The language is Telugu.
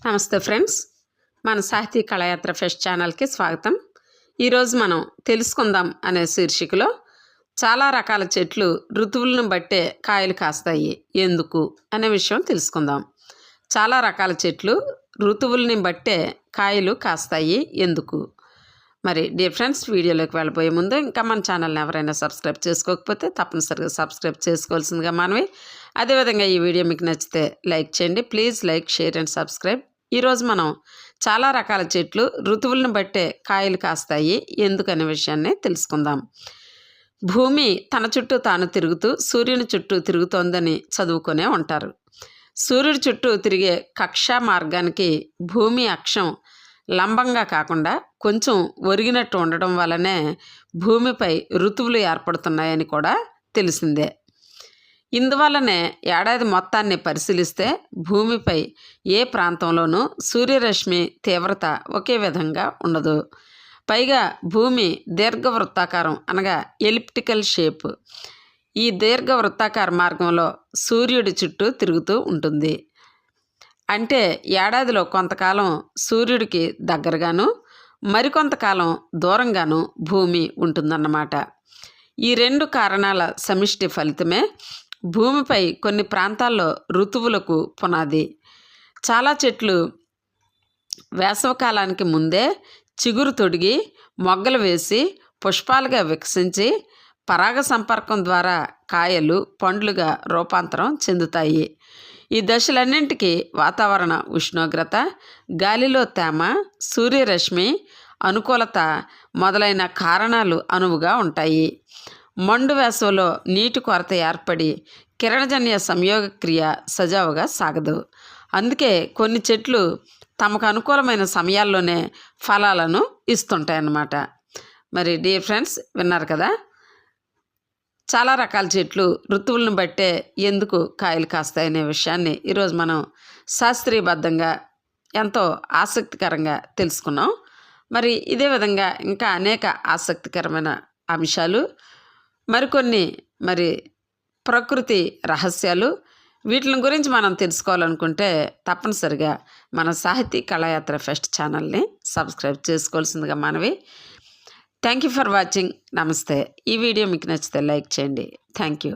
నమస్తే ఫ్రెండ్స్, మన సాహితీ కళాయాత్ర ఫెస్ట్ ఛానల్కి స్వాగతం. ఈరోజు మనం తెలుసుకుందాం అనే శీర్షికలో చాలా రకాల చెట్లు ఋతువులను బట్టే కాయలు కాస్తాయి ఎందుకు అనే విషయం తెలుసుకుందాం. చాలా రకాల చెట్లు ఋతువుల్ని బట్టే కాయలు కాస్తాయి ఎందుకు. మరి డియర్ ఫ్రెండ్స్, వీడియోలోకి వెళ్ళబోయే ముందు ఇంకా మన ఛానల్ని ఎవరైనా సబ్స్క్రైబ్ చేసుకోకపోతే తప్పనిసరిగా సబ్స్క్రైబ్ చేసుకోవాల్సిందిగా మనవి. అదేవిధంగా ఈ వీడియో మీకు నచ్చితే లైక్ చేయండి. Please like, share and subscribe. ఈరోజు మనం చాలా రకాల చెట్లు ఋతువులను బట్టే కాయలు కాస్తాయి ఎందుకనే విషయాన్ని తెలుసుకుందాం. భూమి తన చుట్టూ తాను తిరుగుతూ సూర్యుని చుట్టూ తిరుగుతోందని చదువుకునే ఉంటారు. సూర్యుడి చుట్టూ తిరిగే కక్షా మార్గానికి భూమి అక్షం లంబంగా కాకుండా కొంచెం ఒరిగినట్టు ఉండడం వల్లనే భూమిపై ఋతువులు ఏర్పడుతున్నాయని కూడా తెలిసిందే. ఇందువల్లనే ఏడాది మొత్తాన్ని పరిశీలిస్తే భూమిపై ఏ ప్రాంతంలోనూ సూర్యరశ్మి తీవ్రత ఒకే విధంగా ఉండదు. పైగా భూమి దీర్ఘవృత్తాకారం అనగా ఎలిప్టికల్ షేప్. ఈ దీర్ఘవృత్తాకార మార్గంలో సూర్యుడి చుట్టూ తిరుగుతూ ఉంటుంది. అంటే ఏడాదిలో కొంతకాలం సూర్యుడికి దగ్గరగాను మరికొంతకాలం దూరంగాను భూమి ఉంటుందన్నమాట. ఈ రెండు కారణాల సమిష్టి ఫలితమే భూమిపై కొన్ని ప్రాంతాల్లో ఋతువులకు పునాది. చాలా చెట్లు వేసవకాలానికి ముందే చిగురు తొడిగి మొగ్గలు వేసి పుష్పాలుగా వికసించి పరాగ సంపర్కం ద్వారా కాయలు పండ్లుగా రూపాంతరం చెందుతాయి. ఈ దశలన్నింటికీ వాతావరణ ఉష్ణోగ్రత, గాలిలో తేమ, సూర్యరశ్మి అనుకూలత మొదలైన కారణాలు అనువుగా ఉంటాయి. మండు వేసవిలో నీటి కొరత ఏర్పడి కిరణజన్య సంయోగ క్రియ సజావుగా సాగదు. అందుకే కొన్ని చెట్లు తమకు అనుకూలమైన సమయాల్లోనే ఫలాలను ఇస్తుంటాయన్నమాట. మరి డియర్ ఫ్రెండ్స్, విన్నారు కదా, చాలా రకాల చెట్లు ఋతువులను బట్టే ఎందుకు కాయలు కాస్తాయనే విషయాన్ని ఈరోజు మనం శాస్త్రీయబద్ధంగా ఎంతో ఆసక్తికరంగా తెలుసుకున్నాం. మరి ఇదే విధంగా ఇంకా అనేక ఆసక్తికరమైన అంశాలు, మరికొన్ని ప్రకృతి రహస్యాలు, వీటిని గురించి మనం తెలుసుకోవాలనుకుంటే తప్పనిసరిగా మన సాహితీ కళాయాత్ర ఫెస్ట్ ఛానల్ని సబ్స్క్రైబ్ చేసుకోవాల్సిందిగా మనవి. Thank you for watching. నమస్తే. ఈ వీడియో మీకు నచ్చితే లైక్ చేయండి. Thank you.